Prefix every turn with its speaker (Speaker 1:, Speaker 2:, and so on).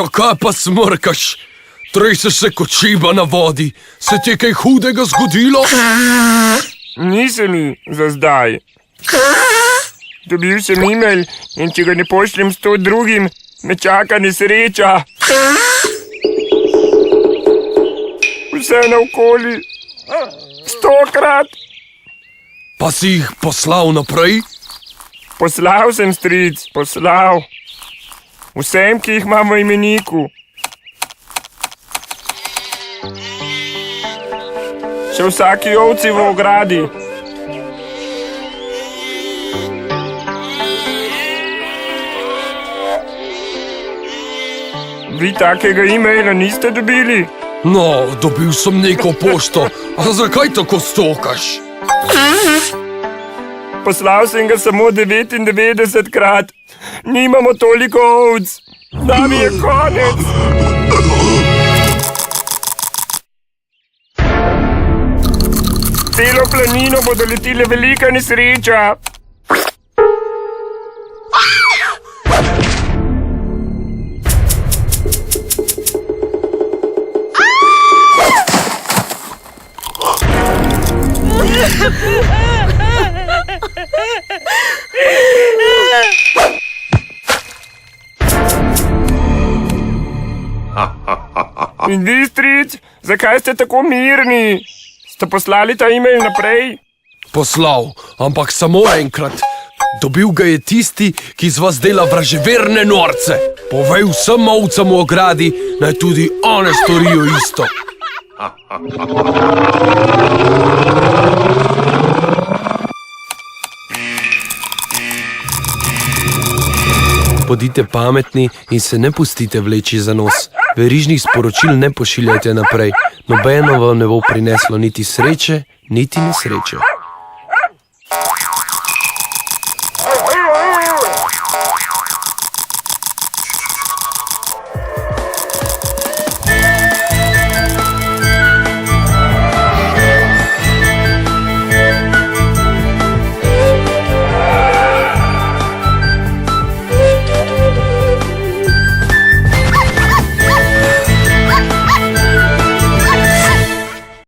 Speaker 1: Ja, kaj pa smrkaš? Treseš se kot šiba na vodi. Se ti je kaj hudega zgodilo?
Speaker 2: Ni se mi za zdaj. Dobil sem e-mail in če ga ne pošljem 100 drugim, me čaka nesreča. Vse naokoli. 100-krat.
Speaker 1: Pa si jih poslal naprej?
Speaker 2: Poslal sem, stric, poslal. Vsem, ki jih imam v imeniku. Še vsaki ovci v ogradi. Vi takega e-maila niste dobili?
Speaker 1: No, dobil sem neko pošto. A zakaj tako stokaš?
Speaker 2: Poslal sem ga samo 99-krat. Nimamo toliko ovc. Nam je konec. Celo planino bo doletela velika nesreča. In vi, stric, zakaj ste tako mirni? Ste poslali ta e-mail naprej?
Speaker 1: Poslal, ampak samo enkrat. Dobil ga je tisti, ki z vas dela vraževerne norce. Povej vsem ovcam v ogradi, naj tudi one storijo isto. Bodite pametni in se ne pustite vleči za nos. Verižnih sporočil ne pošiljajte naprej. Nobeno vam ne bo prineslo niti sreče, niti nesreče.